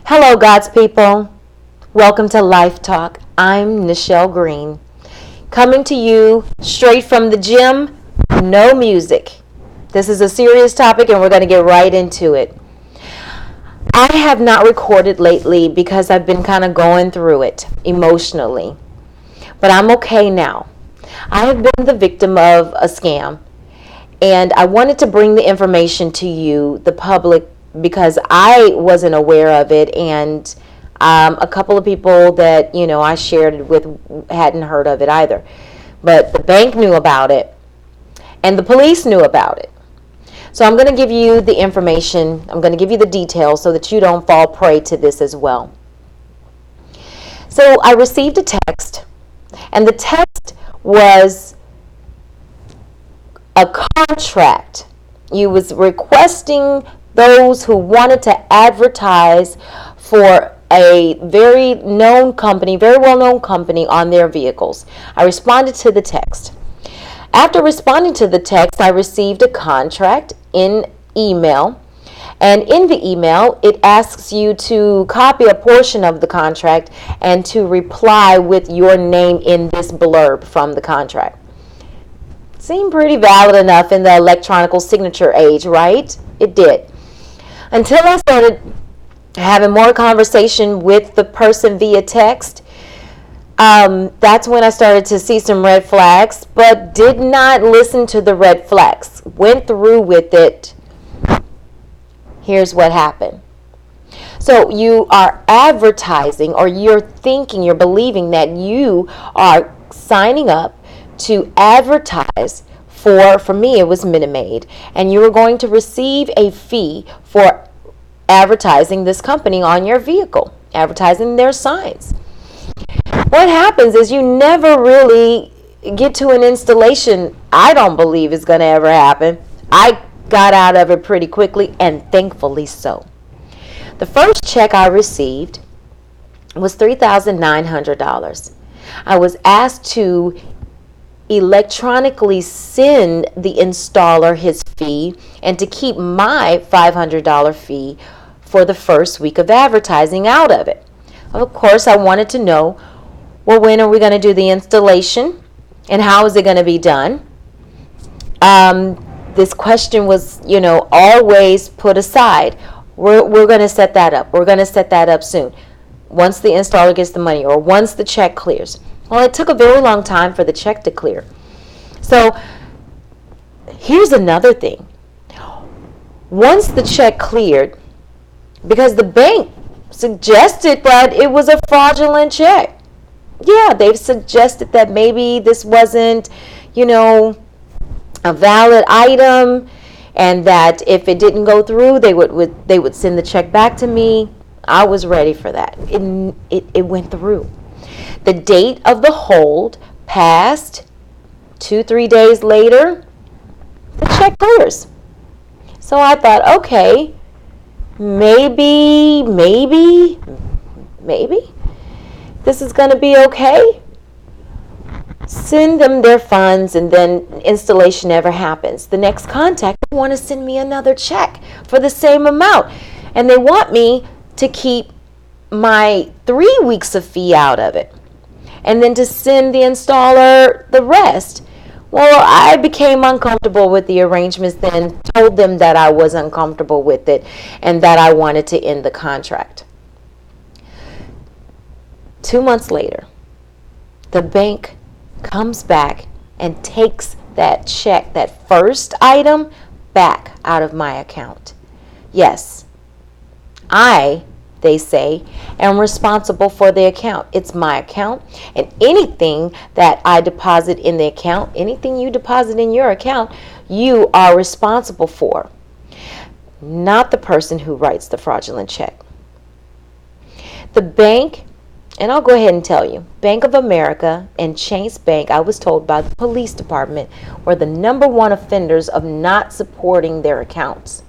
Hello, God's people. Welcome to Life Talk. I'm Nichelle Green, coming to you straight from the gym, no music. This is a serious topic and we're going to get right into it. I have not recorded lately because I've been kind of going through it emotionally, but I'm okay now. I have been the victim of a scam, and I wanted to bring the information to you, the public, because I wasn't aware of it, and a couple of people that I shared it with hadn't heard of it either. But the bank knew about it, and the police knew about it. So I'm going to give you the information. I'm going to give you the details so that you don't fall prey to this as well. So I received a text, and the text was a contract. You was requesting those who wanted to advertise for a very known company, very well-known company on their vehicles. I responded to the text. After responding to the text, I received a contract in email. And in the email, it asks you to copy a portion of the contract and to reply with your name in this blurb from the contract. Seemed pretty valid enough in the electronic signature age, right? It did. Until I started having more conversation with the person via text, that's when I started to see some red flags, but did not listen to the red flags. Went through with it. Here's what happened. So you are advertising, or you're believing that you are signing up to advertise for me it was Minute Maid, and you were going to receive a fee for advertising this company on your vehicle, advertising their signs. What happens is you never really get to an installation. I don't believe is going to ever happen. I got out of it pretty quickly, and thankfully so. The first check I received was $3,900. I was asked to electronically send the installer his fee and to keep my $500 fee for the first week of advertising out of it. Of course, I wanted to know, well, when are we going to do the installation and how is it going to be done? This question was, always put aside. We're going to set that up. We're going to set that up soon, once the installer gets the money or once the check clears. Well, it took a very long time for the check to clear. So here's another thing. Once the check cleared, because the bank suggested that it was a fraudulent check. Yeah, they've suggested that maybe this wasn't, a valid item, and that if it didn't go through, they would send the check back to me. I was ready for that. It went through. The date of the hold passed. 2-3 days later, the check clears. So I thought, okay, maybe this is going to be okay. Send them their funds, and then installation never happens. The next contact, they want to send me another check for the same amount, and they want me to keep my 3 weeks of fee out of it, and then to send the installer the rest. Well, I became uncomfortable with the arrangements then, told them that I was uncomfortable with it and that I wanted to end the contract. 2 months later, the bank comes back and takes that check, that first item, back out of my account. Yes, they say, am responsible for the account. It's my account, and anything that I deposit in the account, anything you deposit in your account, you are responsible for, not the person who writes the fraudulent check. The bank, and I'll go ahead and tell you, Bank of America and Chase Bank, I was told by the police department, were the number one offenders of not supporting their accounts.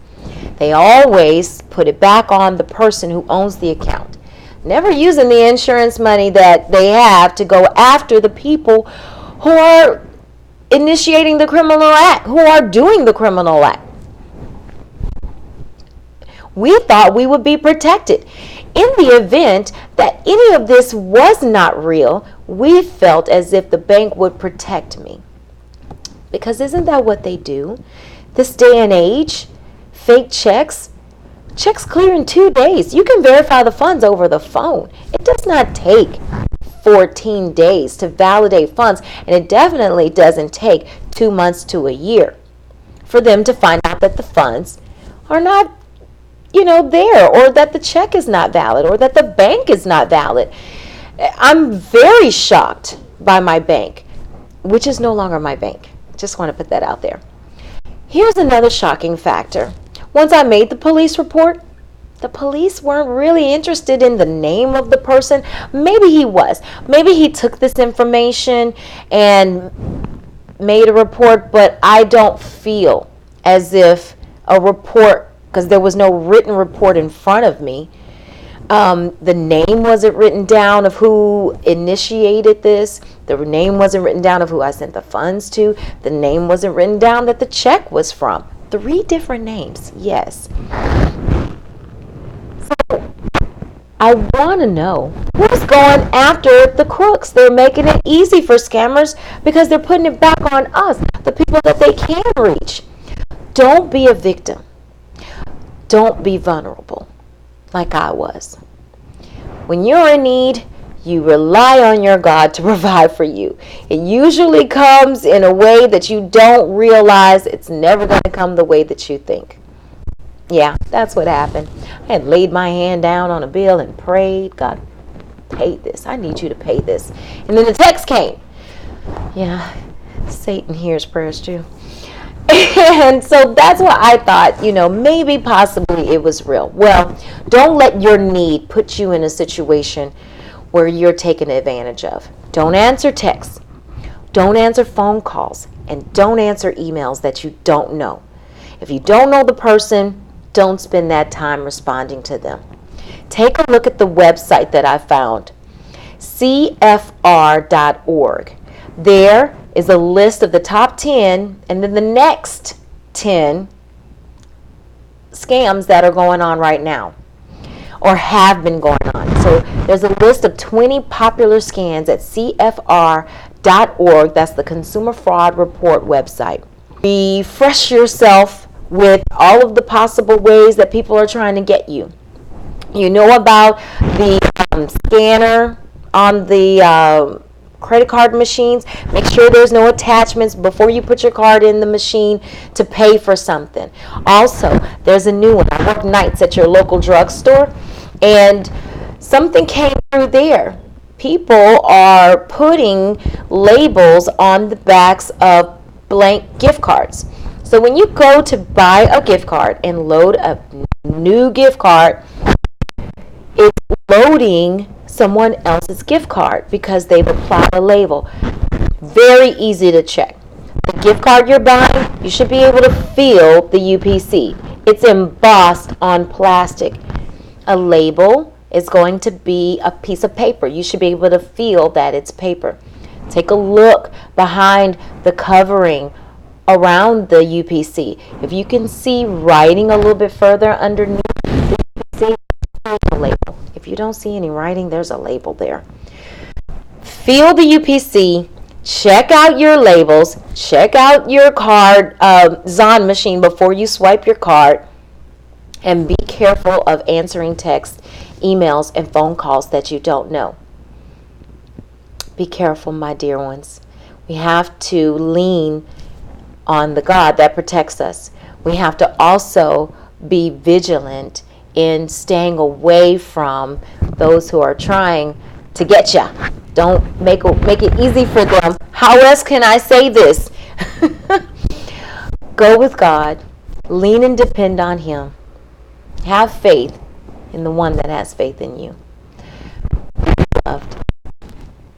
They always put it back on the person who owns the account, never using the insurance money that they have to go after the people who are initiating the criminal act, who are doing the criminal act. We thought we would be protected. In the event that any of this was not real, we felt as if the bank would protect me. Because isn't that what they do? This day and age, fake checks clear in 2 days. You can verify the funds over the phone. It does not take 14 days to validate funds, and it definitely doesn't take 2 months to a year for them to find out that the funds are not, there, or that the check is not valid, or that the bank is not valid. I'm very shocked by my bank, which is no longer my bank. Just want to put that out there. Here's another shocking factor. Once I made the police report, the police weren't really interested in the name of the person. Maybe he was. Maybe he took this information and made a report, but I don't feel as if a report, because there was no written report in front of me. The name wasn't written down of who initiated this. The name wasn't written down of who I sent the funds to. The name wasn't written down that the check was from. 3 different names, yes. So I want to know who's going after the crooks. They're making it easy for scammers because they're putting it back on us, the people that they can reach. Don't be a victim. Don't be vulnerable like I was. When you're in need, you rely on your God to provide for you. It usually comes in a way that you don't realize. It's never going to come the way that you think. Yeah, that's what happened. I had laid my hand down on a bill and prayed, God, pay this. I need you to pay this. And then the text came. Yeah, Satan hears prayers too. And so that's what I thought, maybe possibly it was real. Well, don't let your need put you in a situation where you're taken advantage of. Don't answer texts. Don't answer phone calls. And don't answer emails that you don't know. If you don't know the person, don't spend that time responding to them. Take a look at the website that I found, cfr.org. There is a list of the top 10 and then the next 10 scams that are going on right now or have been going on. So there's a list of 20 popular scams at cfr.org. That's the Consumer Fraud Report website. Refresh yourself with all of the possible ways that people are trying to get you. You know about the scanner on the credit card machines. Make sure there's no attachments before you put your card in the machine to pay for something. Also, there's a new one. I work nights at your local drugstore, and something came through there. People are putting labels on the backs of blank gift cards. So when you go to buy a gift card and load a new gift card, it's loading someone else's gift card because they've applied a label. Very easy to check. The gift card you're buying, you should be able to feel the UPC. It's embossed on plastic. A label is going to be a piece of paper. You should be able to feel that it's paper. Take a look behind the covering around the UPC. If you can see writing a little bit further underneath the UPC, there's a label. If you don't see any writing, there's a label there. Feel the UPC. Check out your labels. Check out your card Zon machine before you swipe your card. And be careful of answering texts, emails, and phone calls that you don't know. Be careful, my dear ones. We have to lean on the God that protects us. We have to also be vigilant in staying away from those who are trying to get you. Don't make it easy for them. How else can I say this? Go with God. Lean and depend on Him. Have faith in the one that has faith in you.